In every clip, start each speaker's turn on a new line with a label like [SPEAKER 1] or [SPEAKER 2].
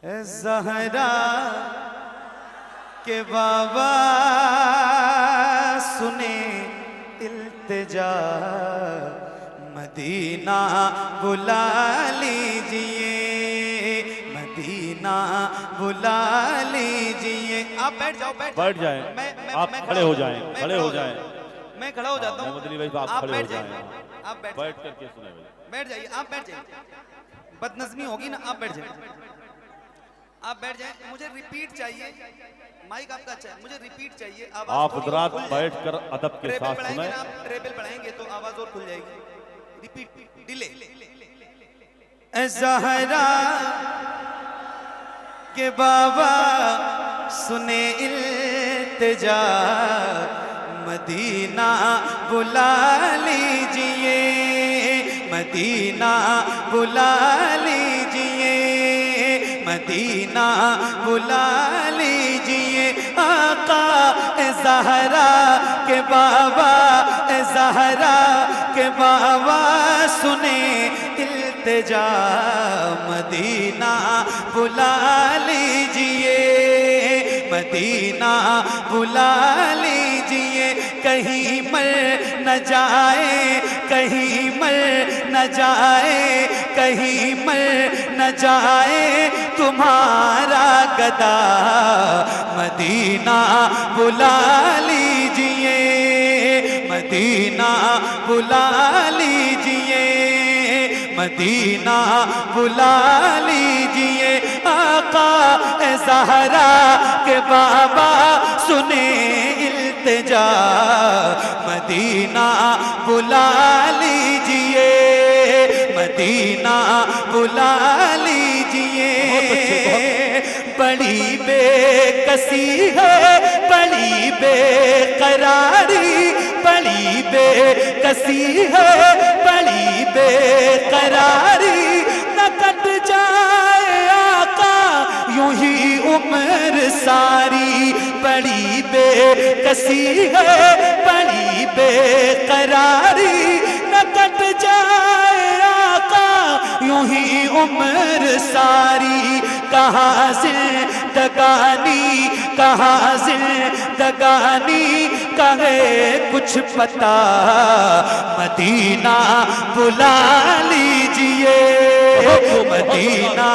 [SPEAKER 1] ज़हरा के बाबा सुने इल्तिजा, मदीना बुला लीजिए, मदीना बुला लीजिए। आप बैठ जाओ,
[SPEAKER 2] बैठ जाएं। आप खड़े हो जाएं, खड़े हो जाएं।
[SPEAKER 1] मैं खड़ा हो जाता हूँ।
[SPEAKER 2] मोहम्मद अली भाई आप खड़े हो जाएं।
[SPEAKER 1] आप
[SPEAKER 2] बैठ करके सुने।
[SPEAKER 1] बैठ जाइए, आप बैठ जाइए। बदनज़मी होगी ना, आप बैठ जाइए, आप बैठ जाएं। मुझे रिपीट चाहिए, माइक आपका अच्छा है, मुझे रिपीट चाहिए।
[SPEAKER 2] आप हजरात बैठकर अदब के साथ सुनाएं।
[SPEAKER 1] आप ट्रेबल बढ़ाएंगे तो आवाज और खुल जाएगी। Repeat, delay. ज़हरा के बाबा सुने इल्तिजा, मदीना बुला लीजिए, मदीना बुला लीजिए, मदीना बुला लीजिए। आका ज़हरा के बाबा, ज़हरा के बाबा सुने इल्तिजा, मदीना बुला लीजिए, मदीना बुला लीजिए। कहीं मर न जाए, कहीं मर न जाए, कहीं मर न जाए तुम्हारा गदा, मदीना बुला लीजिए, मदीना बुला लीजिए, मदीना बुला लीजिए। आका ज़हरा के बाबा सुने इल्तिजा, मदीना बुला लीजिए, मदीना बुला लीजिए। बड़ी बेकसी है, बड़ी बेकरारी, बड़ी बेकसी है, बड़ी बेकरारी, न कट जाए आका यूं ही उम्र सारी। बड़ी बेकसी है, बड़ी बेकरारी, न कट जाए आका यूं ही उम्र सारी। कहाँ जिंदगानी, कहाँ जिंदगानी कहे कुछ पता, मदीना बुला लीजिए, मदीना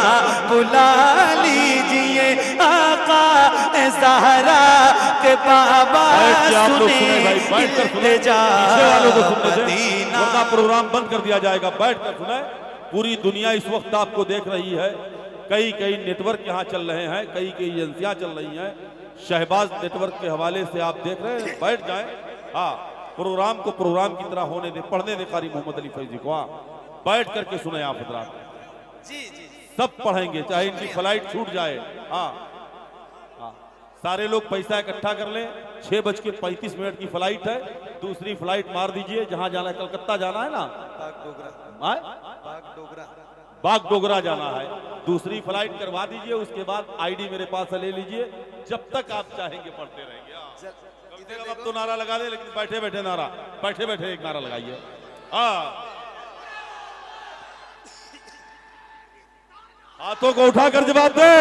[SPEAKER 1] बुला लीजिए। आका ज़हरा के बाबा सुने इल्तिजा, मदीना।
[SPEAKER 2] वरना प्रोग्राम बंद कर दिया जाएगा। बैठ कर सुने। पूरी दुनिया इस वक्त आपको देख रही है। कई कई नेटवर्क यहाँ चल रहे हैं, कई कई एजेंसियां चल रही हैं। शहबाज नेटवर्क के हवाले से आप देख रहे हैं। बैठ जाएं। हाँ, प्रोग्राम को प्रोग्राम की तरह होने दे, पढ़ने दे कारी मोहम्मद अली फैजी को। बैठ करके सुने आप हजरात।
[SPEAKER 1] जी जी,
[SPEAKER 2] सब पढ़ेंगे, चाहे इनकी फ्लाइट छूट जाए। हाँ हाँ, सारे लोग पैसा इकट्ठा कर लें। 6:35 की फ्लाइट है। दूसरी फ्लाइट मार दीजिए। जहां जाना है, कलकत्ता जाना है ना, बागडोगरा जाना है। दूसरी फ्लाइट करवा दीजिए। उसके बाद आईडी मेरे पास से ले लीजिए। जब तक आप चाहेंगे पढ़ते रहेंगे। अब तो नारा लगा दे, लेकिन बैठे बैठे नारा, बैठे बैठे एक नारा लगाइए। हाथों को उठाकर जवाब दे।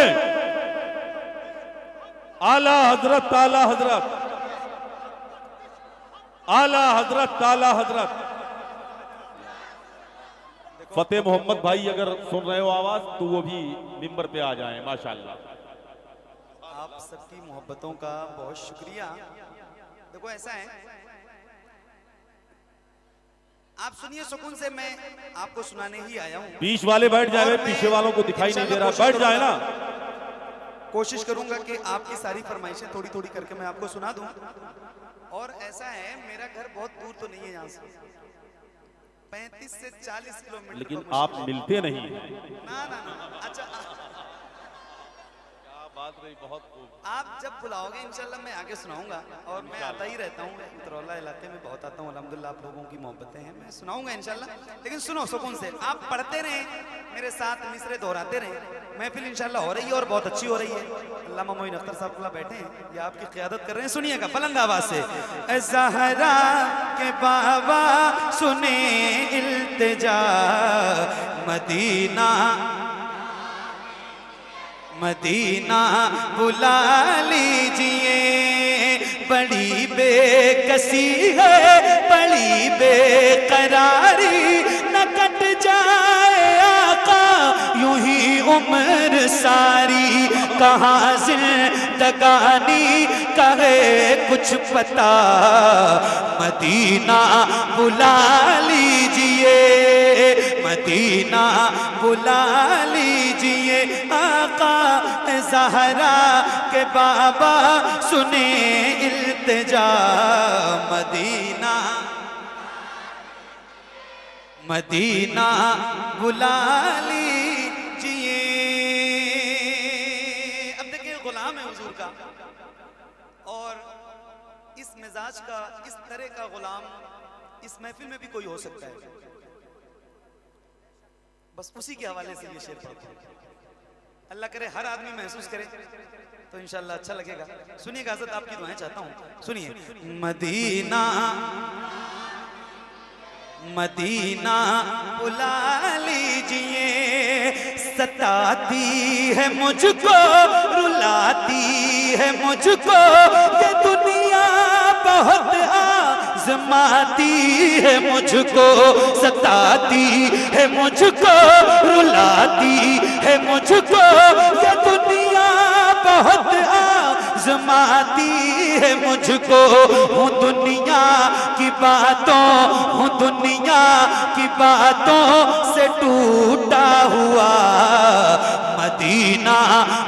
[SPEAKER 2] आला हजरत, आला हजरत, आला हजरत, आला हजरत। फतेह मोहम्मद भाई अगर सुन रहे हो आवाज, तो वो भी मिंबर पे आ जाएं। माशाल्लाह,
[SPEAKER 1] आप सबकी मोहब्बतों का बहुत शुक्रिया। देखो ऐसा है, आप सुनिए सुकून से, मैं आपको सुनाने ही आया हूँ।
[SPEAKER 2] बीच वाले बैठ जाए, पीछे वालों को दिखाई नहीं दे रहा। बैठ जाए ना।
[SPEAKER 1] कोशिश करूंगा कि आपकी सारी फरमाइशें थोड़ी थोड़ी करके मैं आपको सुना दूं। और ऐसा है, मेरा घर बहुत दूर तो नहीं है यहाँ से, 35 से 40 किलोमीटर।
[SPEAKER 2] लेकिन आप मिलते नहीं।
[SPEAKER 1] ना ना ना, अच्छा
[SPEAKER 2] क्या बात रही, बहुत खूब।
[SPEAKER 1] आप जब बुलाओगे इंशाल्लाह मैं आगे सुनाऊंगा। और मैं आता ही रहता हूँ, उतरौला इलाके में बहुत आता हूँ। अल्हम्दुलिल्लाह आप लोगों की मोहब्बतें हैं, मैं सुनाऊंगा इंशाल्लाह। लेकिन सुनो सुकून से, आप पढ़ते रहें, मेरे साथ मिसरे दोहराते रहें। महफिल इंशाल्लाह हो रही है और बहुत अच्छी हो रही है। अल्लामा मोइन अख्तर साहब खुला बैठे हैं, ये आपकी क़ियादत कर रहे हैं। सुनिएगा बुलंद आवाज से। ज़हरा के बाबा सुने इल्तिजा, मदीना मदीना बुला लीजिए, बड़ी बेकसी है, बड़ी बेकरारी, न कट जाए आका यूं ही उम्र सारी। कहाँ जिंदगानी कहे कुछ पता, मदीना बुला लीजिए, मदीना बुला लीजिए। आका ज़हरा के बाबा सुने इल्तिजा, मदीना मदीना बुला लीजिए। अब देखिए गुलाम है हुजूर का, और इस मिजाज का, इस तरह का गुलाम इस महफिल में भी कोई हो सकता है। बस उसी के हवाले से ये शेर पढ़ता हूं। अल्लाह करे हर आदमी महसूस करे तो इंशाअल्लाह अच्छा लगेगा। सुनिएगा हज़रत, आपकी दुआएं चाहता हूं, सुनिए। मदीना मदीना बुला लीजिए, सताती है मुझको, रुलाती है मुझको, ये दुनिया बहुत आज़माती है मुझको, सताती है मुझको, रुलाती है मुझको, ये दुनिया बहुत आज़माती है मुझको। हूँ दुनिया की बातों, हूँ दुनिया की बातों से टूटा हुआ, मदीना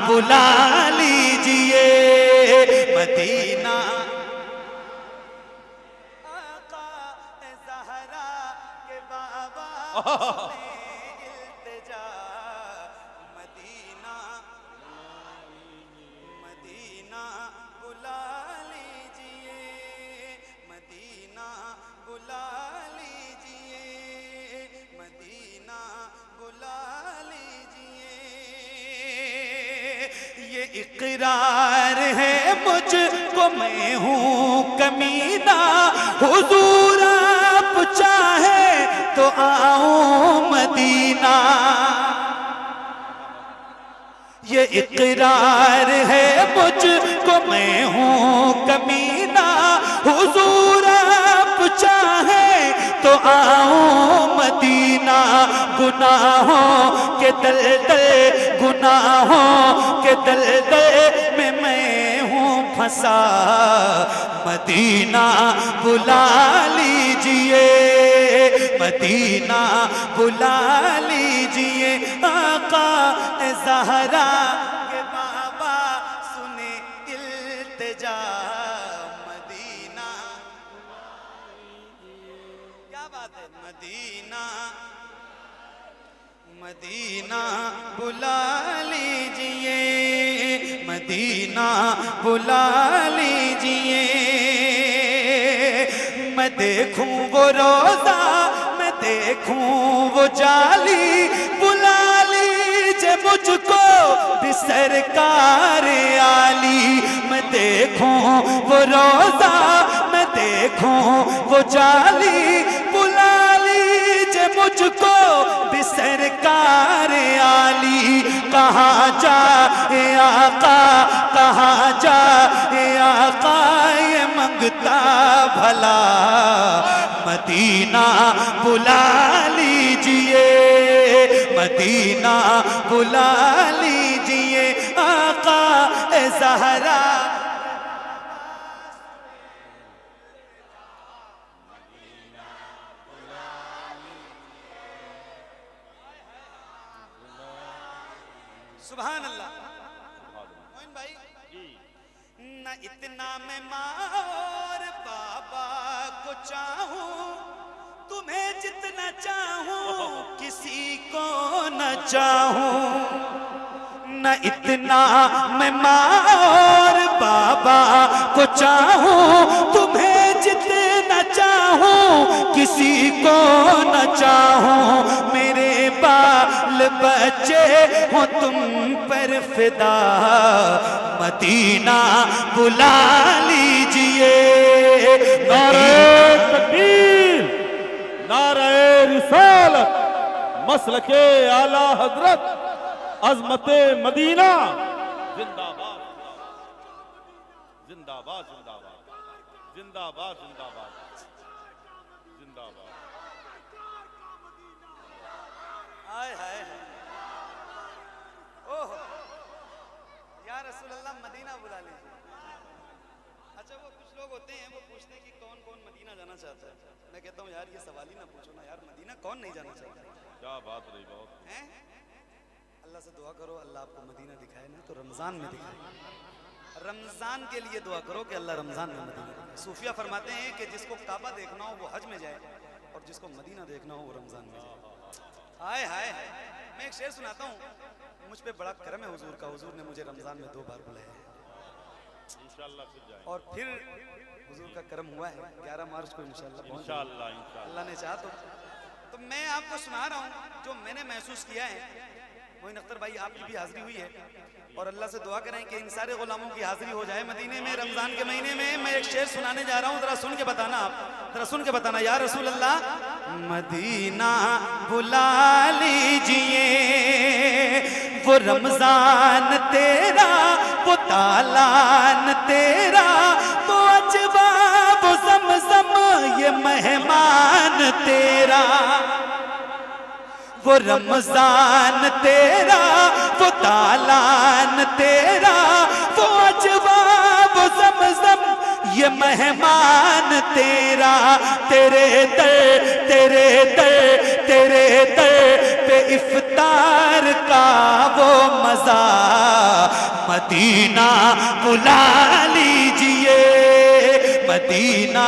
[SPEAKER 1] बुला लीजिए, मदीना। आका ज़हरा के बाबा इल्तिजा, मदीना मदीना बुला लीजिए, मदीना बुला लीजिए, मदीना बुला लीजिए। ये इकरार है मुझको, मैं हूँ कमीना, हुजूर आप चाहे तो आऊं मदीना। ये इकरार है मुझको, मैं हूँ कमीना, हुजूर आप चाहे तो आऊं मदीना। गुनाहों के दलदल, गुनाहों के दलदल में मैं हूँ फंसा, मदीना बुला लीजिए, मदीना बुला लीजिए। आका ज़हरा के बाबा सुने इल्तिजा, मदीना। क्या बात है, मदीना मदीना बुला लीजिए, मदीना बुला लीजिए। मैं देखूं वो रोजा, मैं देखूं वो जाली, बुला लीजिए मुझको भी सरकार आली। मैं देखूं वो रोजा, मैं देखूं वो जाली, बुला लीजिए मुझको भी सरकार आली। कहाँ जाए आका, कहाँ जाए आका, ये मंगता भला, मदीना बुला लीजिए, मदीना बुला लीजिए। आका ज़हरा सुभान अल्लाह। मोइन भाई, न इतना मैं माँ और बाबा को चाहूं, तुम्हें जितना चाहूं किसी को न चाहूं। न इतना मैं माँ और बाबा को चाहूं, तुम्हें जितना चाहूं किसी को न चाहूं। मेरे बाल बच्चे हो तुम पर फिदा, मदीना बुला लीजिए।
[SPEAKER 2] नारे तकबीर, नारे रिसालत, मसलके आला हजरत अजमते मदीना जिंदाबाद जिंदाबाद जिंदाबाद जिंदाबाद जिंदाबाद जिंदाबाद।
[SPEAKER 1] हाय हाय ओह या रसूल अल्लाह मदीना बुला लीजिए। अच्छा वो कुछ लोग होते हैं वो पूछते हैं कि कौन कौन मदीना जाना चाहता है। मैं कहता हूँ यार ये सवाल ही ना पूछो ना यार, मदीना कौन नहीं जाना चाहता।
[SPEAKER 2] क्या बात रही, बहुत
[SPEAKER 1] हैं? अल्लाह से दुआ करो अल्लाह आपको मदीना दिखाए ना तो रमजान में दिखाए। रमजान के लिए दुआ करो कि अल्लाह रमजान में मदीना दिखाए। सूफिया फरमाते हैं कि जिसको काबा देखना हो वो हज में जाए और जिसको मदीना देखना हो वो रमजान में जाए। हाय हाय मैं एक शेर सुनाता हूँ। मुझ पे बड़ा करम है हुजूर का, हुजूर ने मुझे रमजान में 2 बार बुलाया है
[SPEAKER 2] इंशाअल्लाह फिर जाएंगे।
[SPEAKER 1] और फिर हुजूर का करम हुआ है 11 मार्च को इंशाअल्लाह
[SPEAKER 2] इंशाअल्लाह
[SPEAKER 1] अल्लाह ने चाहा तो मैं आपको सुना रहा हूँ जो मैंने महसूस किया है। मोइन अख्तर भाई आपकी भी हाजिरी हुई है और अल्लाह से दुआ करें कि इन सारे गुलामों की हाजिरी हो जाए मदीने में रमजान के महीने में। मैं एक शेर सुनाने जा रहा हूँ, जरा सुन के बताना, आप जरा सुन के बताना। या रसूल अल्लाह मदीना बुला लीजिए, वो रमजान तेरा वो तालान तेरा वो अजवा वो ज़मज़म ये मेहमान तेरा। वो रमजान तेरा वो तालान तेरा वो अजवा वो ज़मज़म ये मेहमान तेरा। तेरे दर पे इफ्तार का वो मज़ा मदीना बुला लीजिए, मदीना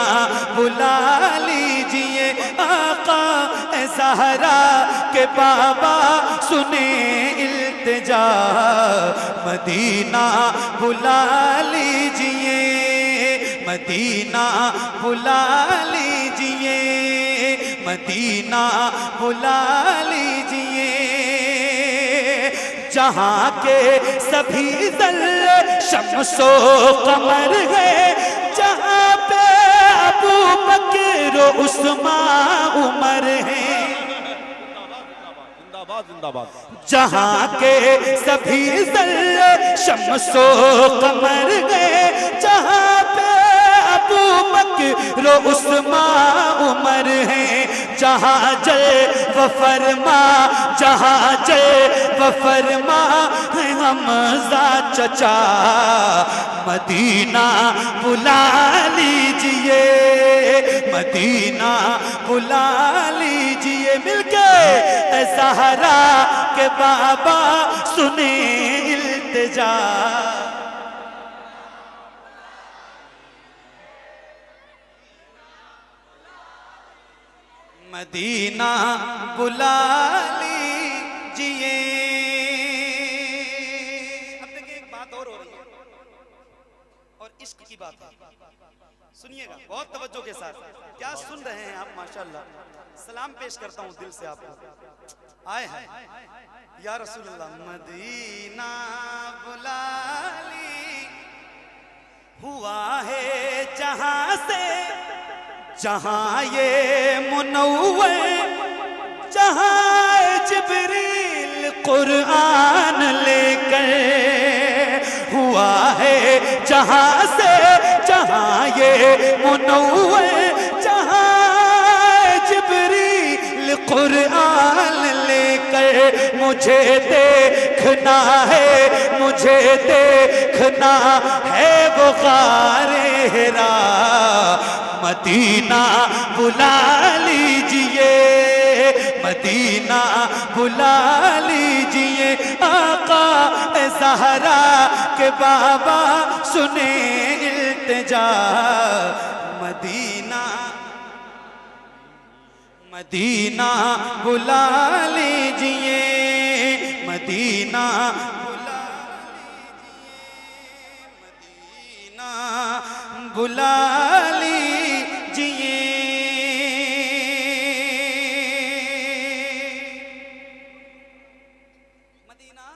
[SPEAKER 1] बुला लीजिए। आका ज़हरा के बाबा सुने इल्तिजा, मदीना बुला लीजिए, मदीना बुला लीजिए, मदीना बुला लीजिए। जहाँ के सभी ज़र्रे शम्सो कमर है, जहाँ पे अबू बकर उस्मान उमर है,
[SPEAKER 2] जिंदाबाद जिंदाबाद।
[SPEAKER 1] जहाँ के सभी ज़र्रे शम्सो कमर गए, जहाँ पे अबू बकर उस्मान उमर है। जहाँ जल व फरमा, जहाँ जल व फरमा है हमज़ा चचा, मदीना बुला लीजिए, मदीना बुला लीजिए। मिलके ज़हरा के बाबा सुने इल्तिजा, मदीना बुला लीजिए। अब देखिए एक बात और हो रही है और इश्क की बात है, सुनिएगा बहुत तवज्जो के साथ। क्या सुन रहे हैं आप? माशाअल्लाह। सलाम पेश करता हूँ दिल से आपको। आए हैं या रसूल अल्लाह मदीना बुला ली, हुआ है जहां से जहां ये मुनव्वर, जहां जिब्रील कुरान लेकर, हुआ है जहां से जहां ये मुनव्वर, जहां जिब्रील कुरान लेकर। मुझे देखना है, मुझे देखना है वो गारे हिरा, मदीना बुला लीजिए, मदीना बुला लीजिए। आका ज़हरा के बाबा सुने इल्तिजा, मदीना मदीना बुला लीजिए, मदीना बुला लीजिए, मदीना बुला लीजिए। मदीना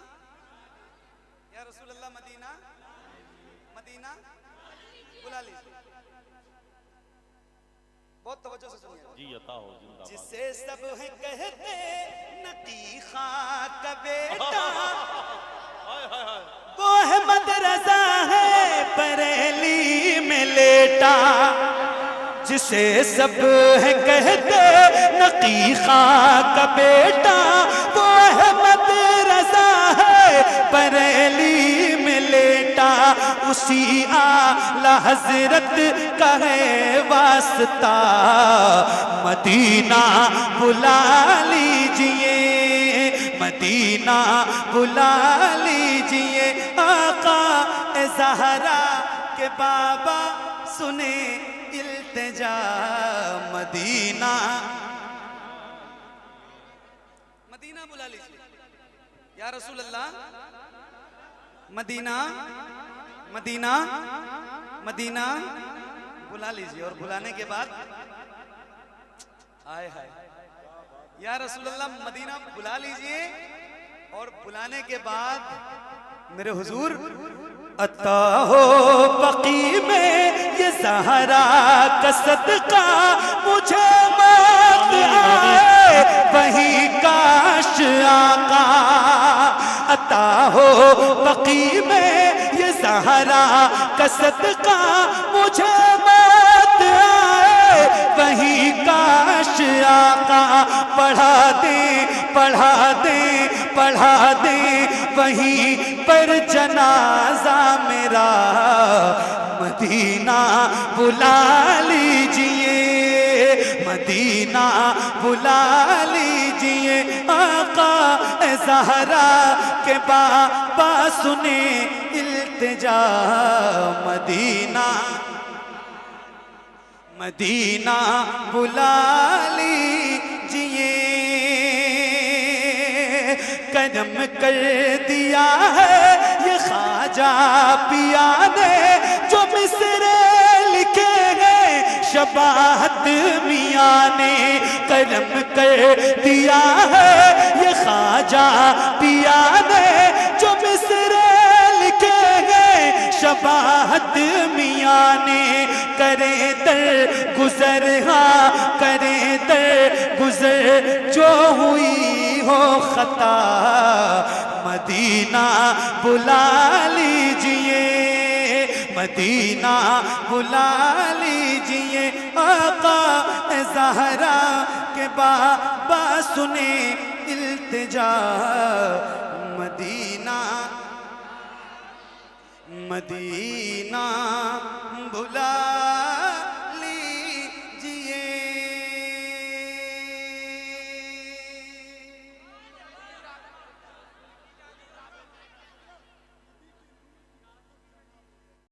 [SPEAKER 1] या रसूल अल्लाह, मदीना मदीना बुला लीजिए। बहुत तवज्जो से सुनिए।
[SPEAKER 2] जी अता हो जिंदाबाद।
[SPEAKER 1] जिसे सब है कहते नकी खां का बेटा, वो अहमद रजा है बरेली में लेटा। जिसे सब है कहते नकी खां का बेटा, वो अहमद रजा है बरेली में लेटा। उसी आला हजरत का है वास्ता, मदीना बुला लीजिए, मदीना बुला लीजिए। आका ए ज़हरा के बाबा सुने इल्तिजा, मदीना मदीना बुला लीजिए या रसूल अल्लाह। मदीना मदीना मदीना बुला लीजिए। और बुलाने के बाद आए हाय या रसूल अल्लाह, मदीना बुला लीजिए। और बुलाने के बाद मेरे हुजूर अता हो बकी में ये ज़हरा का सदका, मुझे मौत आए वही काश आका। अता हो बकी में ये ज़हरा का सदका, मुझे मौत आए वही काश आका। पढ़ा दे पढ़ा दे पढ़ा दे वहीं पर जनाजा मेरा, मदीना बुला लीजिए, मदीना बुला लीजिए। आका ए ज़हरा के बाबा सुने इल्तिजा, मदीना मदीना बुला लीजिए। करम कर दिया है ये ख्वाजा पिया ने, जो मिसरे लिखे हैं शबाहत मियाँ ने। करम कर दिया है ये ख्वाजा पिया ने, जो मिसरे लिखे हैं शबाहत मियाँ ने। करे दर गुजर हाँ करे दर गुजर, जो हुई हो खता, मदीना बुला लीजिए, मदीना बुला लीजिए। आका ए ज़हरा के बाबा सुने इल्तिजा, मदीना मदीना बुला